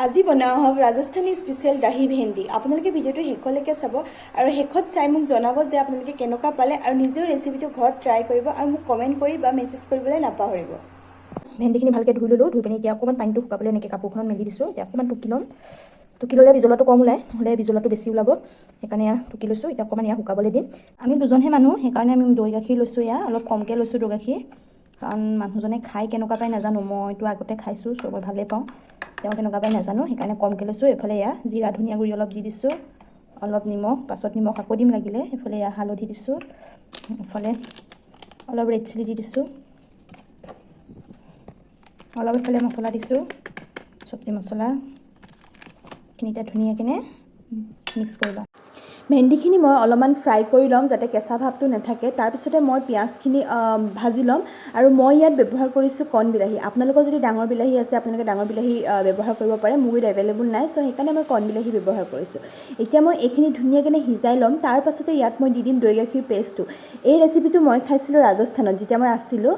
আজি বনোৱা হ'ব ৰাজস্থানী স্পেচিয়েল দাহি ভেন্দি। আপোনালোকে ভিডিঅ'টো শেষলৈকে চাব আৰু শেষত চাই মোক জনাব যে আপোনালোকে কেনেকুৱা পালে আৰু নিজেও ৰেচিপিটো ঘৰত ট্ৰাই কৰিব আৰু মোক কমেণ্ট কৰি বা মেছেজ কৰিবলৈ নাপাহৰিব। ভেন্দিখিনি ভালকৈ ধুই ল'লোঁ, ধুই পিনি এতিয়া অকণমান পানীটো শুকাবলৈ এনেকৈ কাপোৰখনত মেলি দিছোঁ। এতিয়া অকণমান টুকি ল'ম, টুকি ল'লে বিজলটো কম ওলায়, নহ'লে বিজলটো বেছি ওলাব। সেইকাৰণে টুকি লৈছোঁ। এতিয়া অকণমান শুকাবলৈ দিম। আমি দুজনহে মানুহ, সেইকাৰণে আমি দৈ গাখীৰ লৈছোঁ। অলপ কমকৈ লৈছোঁ দৈ গাখীৰ, কাৰণ মানুহজনে খাই কেনেকুৱা পাই নাজানো। মইতো আগতে খাইছোঁ, চবৰে ভালেই পাওঁ, তেওঁ কেনেকুৱা পাই নাজানো, সেইকাৰণে কমকৈ লৈছোঁ। এইফালে জিৰা ধনিয়া গুড়ি অলপ দি দিছোঁ, অলপ নিমখ, পাছত নিমখ আকৌ দিম লাগিলে। এইফালে হালধি দিছোঁ, এইফালে অলপ ৰেড চিলি দি দিছোঁ, অলপ এইফালে মছলা দিছোঁ, চব্জি মছলা খিনিতে ধুনীয়াকৈ মিক্স কৰি লওঁ। ভেন্দিখিনি মই অলপমান ফ্ৰাই কৰি ল'ম যাতে কেঁচা ভাৱটো নাথাকে। তাৰপিছতে মই পিঁয়াজখিনি ভাজি ল'ম আৰু মই ইয়াত ব্যৱহাৰ কৰিছোঁ কণ বিলাহী। আপোনালোকৰ যদি ডাঙৰ বিলাহী আছে আপোনালোকে ডাঙৰ বিলাহী ব্যৱহাৰ কৰিব পাৰে। মোৰ ইয়াত এভেইলেবল নাই, চ' সেইকাৰণে মই কণ বিলাহী ব্যৱহাৰ কৰিছোঁ। এতিয়া মই এইখিনি ধুনীয়াকৈ সিজাই ল'ম। তাৰপাছতে ইয়াত মই দি দিম দৈ গাখীৰ পেষ্টটো। এই ৰেচিপিটো মই খাইছিলোঁ ৰাজস্থানত যেতিয়া মই আছিলোঁ,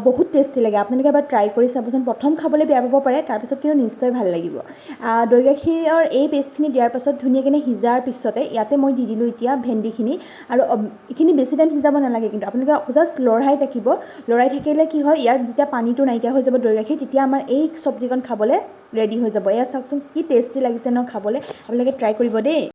বহুত টেষ্টি লাগে। আপোনালোকে এবাৰ ট্ৰাই কৰি চাবচোন। প্ৰথম খাবলৈ বেয়া পাব পাৰে, তাৰপিছত কিন্তু নিশ্চয় ভাল লাগিব। দৈ গাখীৰৰ এই পেষ্টখিনি দিয়াৰ পাছত ধুনীয়াকৈ সিজাৰ পিছতে ইয়াতে মই দি দিলোঁ এতিয়া ভেন্দিখিনি। আৰু এইখিনি বেছি টাইম সিজাব নালাগে, কিন্তু আপোনালোকে জাষ্ট লৰাই থাকিব। লৰাই থাকিলে কি হয়, ইয়াৰ যেতিয়া পানীটো নাইকিয়া হৈ যাব দৈ গাখীৰ, তেতিয়া আমাৰ এই চব্জিকণ খাবলৈ ৰেডি হৈ যাব। এয়া চাওকচোন কি টেষ্টি লাগিছে ন খাবলৈ। আপোনালোকে ট্ৰাই কৰিব দেই।